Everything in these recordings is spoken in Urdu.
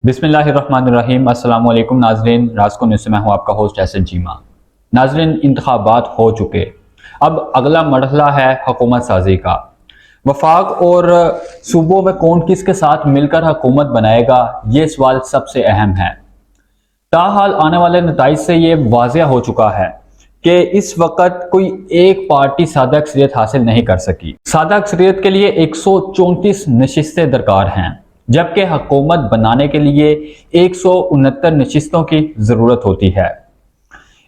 بسم اللہ الرحمن الرحیم۔ السلام علیکم ناظرین، راسکو نیوز سے میں ہوں آپ کا ہوسٹ ایسن چیمہ۔ ناظرین، انتخابات ہو چکے، اب اگلا مرحلہ ہے حکومت سازی کا۔ وفاق اور صوبوں میں کون کس کے ساتھ مل کر حکومت بنائے گا، یہ سوال سب سے اہم ہے۔ تاحال آنے والے نتائج سے یہ واضح ہو چکا ہے کہ اس وقت کوئی ایک پارٹی سادہ اکثریت حاصل نہیں کر سکی۔ سادہ اکثریت کے لیے 134 نشستیں درکار ہیں، جبکہ حکومت بنانے کے لیے 169 نشستوں کی ضرورت ہوتی ہے۔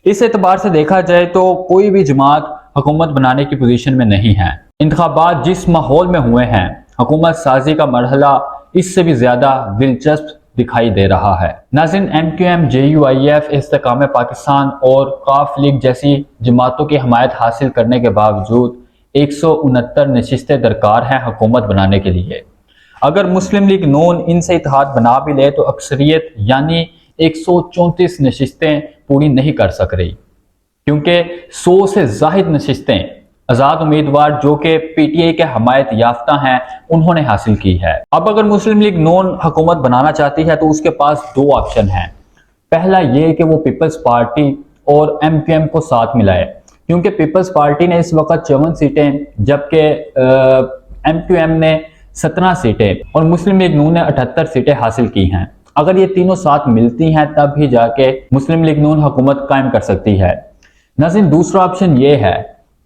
اس اعتبار سے دیکھا جائے تو کوئی بھی جماعت حکومت بنانے کی پوزیشن میں نہیں ہے۔ انتخابات جس ماحول میں ہوئے ہیں، حکومت سازی کا مرحلہ اس سے بھی زیادہ دلچسپ دکھائی دے رہا ہے۔ ناظرین، MQM، JUIF، استحکام پاکستان اور قاف لیگ جیسی جماعتوں کی حمایت حاصل کرنے کے باوجود 169 نشستیں درکار ہیں حکومت بنانے کے لیے۔ اگر مسلم لیگ نون ان سے اتحاد بنا بھی لے تو اکثریت یعنی 134 نشستیں پوری نہیں کر سک رہی، کیونکہ 100 سے زائد نشستیں آزاد امیدوار جو کہ PTI کے حمایت یافتہ ہیں انہوں نے حاصل کی ہے۔ اب اگر مسلم لیگ نون حکومت بنانا چاہتی ہے تو اس کے پاس دو آپشن ہیں۔ پہلا یہ کہ وہ پیپلز پارٹی اور MQM کو ساتھ ملائے، کیونکہ پیپلز پارٹی نے اس وقت 54 سیٹیں جبکہ MQM نے 17 سیٹیں اور مسلم لیگ نون نے 78 سیٹیں حاصل کی ہیں۔ اگر یہ تینوں ساتھ ملتی ہیں تب ہی جا کے مسلم لیگ نون حکومت قائم کر سکتی ہے۔ ناظرین، دوسرا آپشن یہ ہے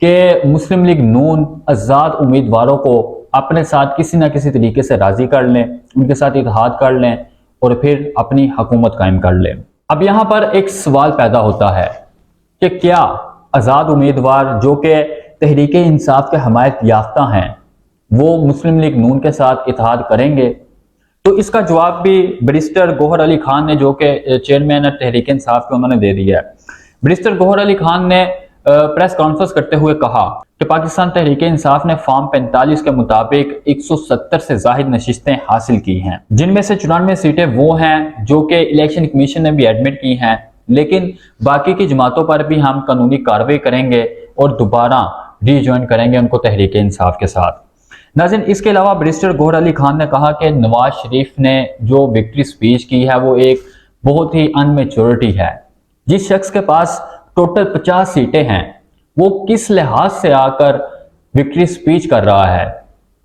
کہ مسلم لیگ نون آزاد امیدواروں کو اپنے ساتھ کسی نہ کسی طریقے سے راضی کر لیں، ان کے ساتھ اتحاد کر لیں اور پھر اپنی حکومت قائم کر لیں۔ اب یہاں پر ایک سوال پیدا ہوتا ہے کہ کیا آزاد امیدوار جو کہ تحریک انصاف کے حمایت یافتہ ہیں وہ مسلم لیگ نون کے ساتھ اتحاد کریں گے؟ تو اس کا جواب بھی بیرسٹر گوہر علی خان نے، جو کہ چیئرمین ہے تحریک انصاف کے، انہوں نے دے دیا ہے۔ بیرسٹر گوہر علی خان نے پریس کانفرنس کرتے ہوئے کہا کہ پاکستان تحریک انصاف نے فارم 45 کے مطابق 170 سے زائد نشستیں حاصل کی ہیں، جن میں سے 94 سیٹیں وہ ہیں جو کہ الیکشن کمیشن نے بھی ایڈمٹ کی ہیں، لیکن باقی کی جماعتوں پر بھی ہم قانونی کارروائی کریں گے اور دوبارہ ری جوائن کریں گے ان کو تحریک انصاف کے ساتھ۔ ناظرین، اس کے علاوہ بیرسٹر گوہر علی خان نے کہا کہ نواز شریف نے جو وکٹری سپیچ کی ہے وہ ایک بہت ہی ان میچورٹی ہے۔ جس شخص کے پاس ٹوٹل 50 سیٹیں ہیں وہ کس لحاظ سے آ کر وکٹری سپیچ کر رہا ہے؟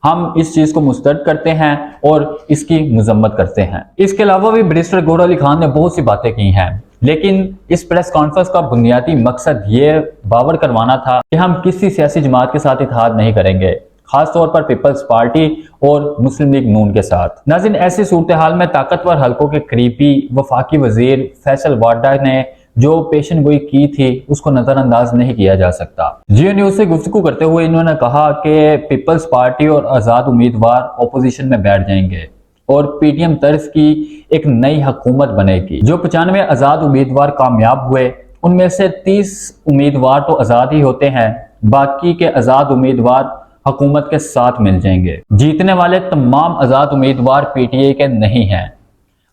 ہم اس چیز کو مسترد کرتے ہیں اور اس کی مذمت کرتے ہیں۔ اس کے علاوہ بھی بیرسٹر گوہر علی خان نے بہت سی باتیں کی ہیں، لیکن اس پریس کانفرنس کا بنیادی مقصد یہ باور کروانا تھا کہ ہم کسی سیاسی جماعت کے ساتھ اتحاد نہیں کریں گے، خاص طور پر پیپلز پارٹی اور مسلم لیگ نون کے ساتھ۔ ناظرین، ایسی صورتحال میں طاقتور حلقوں کے قریبی وفاقی وزیر فیصل وارڈا نے جو پیشن گوئی کی تھی اس کو نظر انداز نہیں کیا جا سکتا۔ جیو نیوز سے گفتگو کرتے ہوئے انہوں نے کہا کہ پیپلز پارٹی اور آزاد امیدوار اپوزیشن میں بیٹھ جائیں گے اور PTM طرز کی ایک نئی حکومت بنے گی۔ جو 95 آزاد امیدوار کامیاب ہوئے ان میں سے 30 امیدوار تو آزاد ہی ہوتے ہیں، باقی کے آزاد امیدوار حکومت کے ساتھ مل جائیں گے۔ جیتنے والے تمام آزاد امیدوار PTI کے نہیں ہیں۔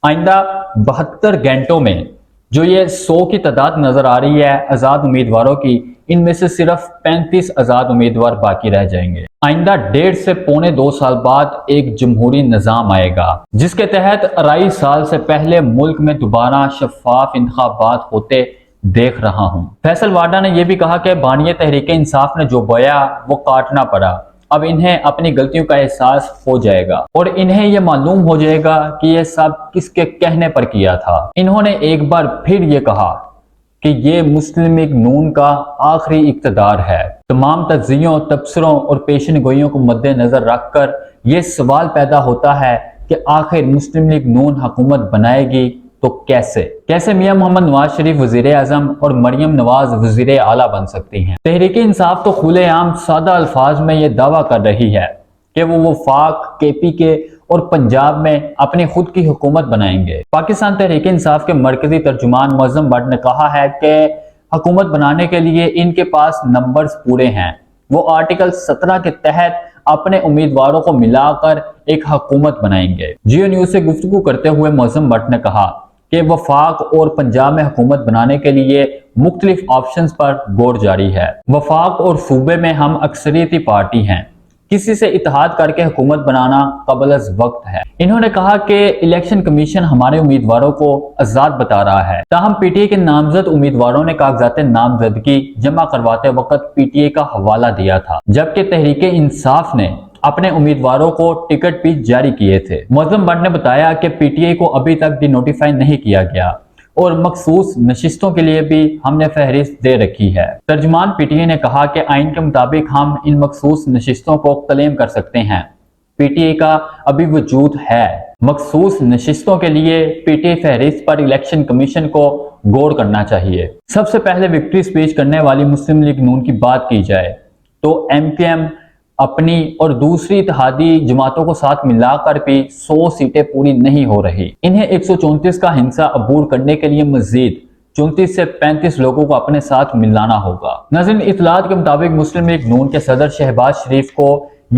آئندہ 72 گھنٹوں میں جو یہ 100 کی تعداد نظر آ رہی ہے آزاد امیدواروں کی، ان میں سے صرف 35 آزاد امیدوار باقی رہ جائیں گے۔ آئندہ 1.5 سے پونے 2 سال بعد ایک جمہوری نظام آئے گا جس کے تحت 2.5 سال سے پہلے ملک میں دوبارہ شفاف انتخابات ہوتے دیکھ رہا ہوں۔ فیصل وارڈا نے یہ بھی کہا کہ بانی تحریک انصاف نے جو بویا وہ کاٹنا پڑا، اب انہیں اپنی غلطیوں کا احساس ہو جائے گا اور انہیں یہ معلوم ہو جائے گا کہ یہ سب کس کے کہنے پر کیا تھا۔ انہوں نے ایک بار پھر یہ کہا کہ یہ مسلم لیگ نون کا آخری اقتدار ہے۔ تمام تجزیوں، تبصروں اور پیشن گوئیوں کو مد نظر رکھ کر یہ سوال پیدا ہوتا ہے کہ آخر مسلم لیگ نون حکومت بنائے گی تو کیسے میاں محمد نواز شریف وزیر اعظم اور مریم نواز وزیر اعلیٰ بن سکتی ہیں؟ تحریک انصاف تو کھلے عام سادہ الفاظ میں یہ دعویٰ کر رہی ہے کہ وہ وفاق، KPK اور پنجاب میں اپنی خود کی حکومت بنائیں گے۔ پاکستان تحریک انصاف کے مرکزی ترجمان معظم بٹ نے کہا ہے کہ حکومت بنانے کے لیے ان کے پاس نمبرز پورے ہیں، وہ آرٹیکل 17 کے تحت اپنے امیدواروں کو ملا کر ایک حکومت بنائیں گے۔ جیو نیوز سے گفتگو کرتے ہوئے معظم بٹ نے کہا کہ وفاق اور پنجاب میں حکومت بنانے کے لیے مختلف آپشنز پر غور جاری ہے۔ وفاق اور صوبے میں ہم اکثریتی پارٹی ہیں، کسی سے اتحاد کر کے حکومت بنانا قبل از وقت ہے۔ انہوں نے کہا کہ الیکشن کمیشن ہمارے امیدواروں کو آزاد بتا رہا ہے، تاہم پی ٹی آئی کے نامزد امیدواروں نے کاغذات نامزدگی جمع کرواتے وقت پی ٹی آئی کا حوالہ دیا تھا، جبکہ تحریک انصاف نے اپنے امیدواروں کو ٹکٹ بھی جاری کیے تھے۔ معظم بٹ نے بتایا کہ پی ٹی آئی کو ابھی تک بھی نوٹیفائی نہیں کیا گیا اور مخصوص نشستوں کے لیے بھی ہم نے فہرست دے رکھی ہے۔ ترجمان پی ٹی آئی نے کہا کہ آئین کے مطابق ہم ان مخصوص نشستوں کو کلیم کر سکتے ہیں۔ پی ٹی آئی کا ابھی وجود ہے۔ مخصوص نشستوں کے لیے پی ٹی آئی فہرست پر الیکشن کمیشن کو غور کرنا چاہیے۔ سب سے پہلے وکٹری سپیچ کرنے والی مسلم لیگ نون کی بات کی جائے تو ایم کیو ایم اپنی اور دوسری اتحادی جماعتوں کو ساتھ ملا کر بھی 100 سیٹیں پوری نہیں ہو رہی۔ انہیں 134 کا ہنسا عبور کرنے کے لیے مزید 34 سے 35 لوگوں کو اپنے ساتھ ملانا ہوگا۔ ناظرین، اطلاعات کے مطابق مسلم لیگ نون کے صدر شہباز شریف کو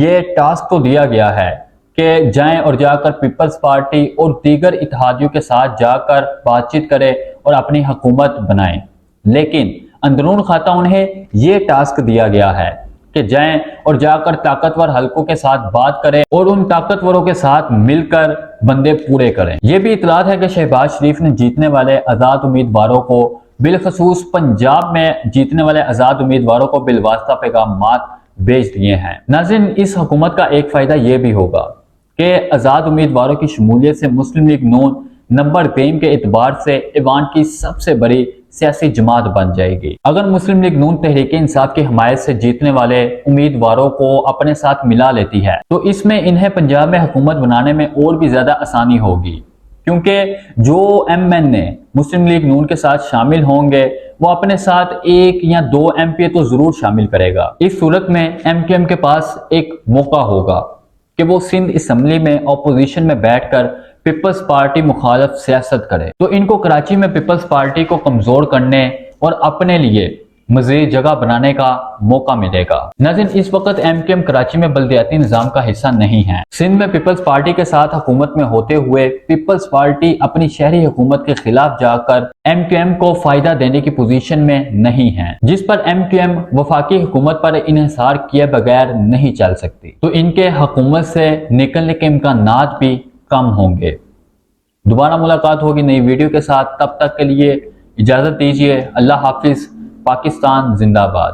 یہ ٹاسک تو دیا گیا ہے کہ جائیں اور جا کر پیپلز پارٹی اور دیگر اتحادیوں کے ساتھ جا کر بات چیت کرے اور اپنی حکومت بنائیں، لیکن اندرون خاطہ انہیں یہ ٹاسک دیا گیا ہے کہ جائیں اور جا کر طاقتور حلقوں کے ساتھ بات کریں اور ان طاقتوروں کے ساتھ مل کر بندے پورے کریں۔ یہ بھی اطلاعات ہے کہ شہباز شریف نے جیتنے والے آزاد امیدواروں کو، بالخصوص پنجاب میں جیتنے والے آزاد امیدواروں کو بالواسطہ پیغامات بھیج دیے ہیں۔ ناظرین، اس حکومت کا ایک فائدہ یہ بھی ہوگا کہ آزاد امیدواروں کی شمولیت سے مسلم لیگ نون نمبر گیم کے اعتبار سے ایوان کی سب سے بڑی سیاسی جماعت بن جائے گی۔ اگر مسلم لیگ نون تحریک انصاف کی حمایت سے جیتنے والے امیدواروں کو اپنے ساتھ ملا لیتی ہے تو اس میں انہیں پنجاب میں حکومت بنانے میں اور بھی زیادہ آسانی ہوگی، کیونکہ جو ایم این اے مسلم لیگ نون کے ساتھ شامل ہوں گے وہ اپنے ساتھ 1 یا 2 ایم پی اے تو ضرور شامل کرے گا۔ اس صورت میں ایم کیو ایم کے پاس ایک موقع ہوگا کہ وہ سندھ اسمبلی میں اپوزیشن میں بیٹھ کر پیپلز پارٹی مخالف سیاست کرے، تو ان کو کراچی میں پیپلز پارٹی کو کمزور کرنے اور اپنے لیے مزید جگہ بنانے کا موقع ملے گا۔ ناظرین، اس وقت ایم کیو ایم کراچی میں بلدیاتی نظام کا حصہ نہیں ہے۔ سندھ میں پیپلز پارٹی کے ساتھ حکومت میں ہوتے ہوئے پیپلز پارٹی اپنی شہری حکومت کے خلاف جا کر ایم کیو ایم کو فائدہ دینے کی پوزیشن میں نہیں ہے، جس پر ایم کیو ایم وفاقی حکومت پر انحصار کیے بغیر نہیں چل سکتی، تو ان کے حکومت سے نکلنے کے امکانات بھی کم ہوں گے۔ دوبارہ ملاقات ہوگی نئی ویڈیو کے ساتھ، تب تک کے لیے اجازت دیجیے۔ اللہ حافظ۔ پاکستان زندہ باد۔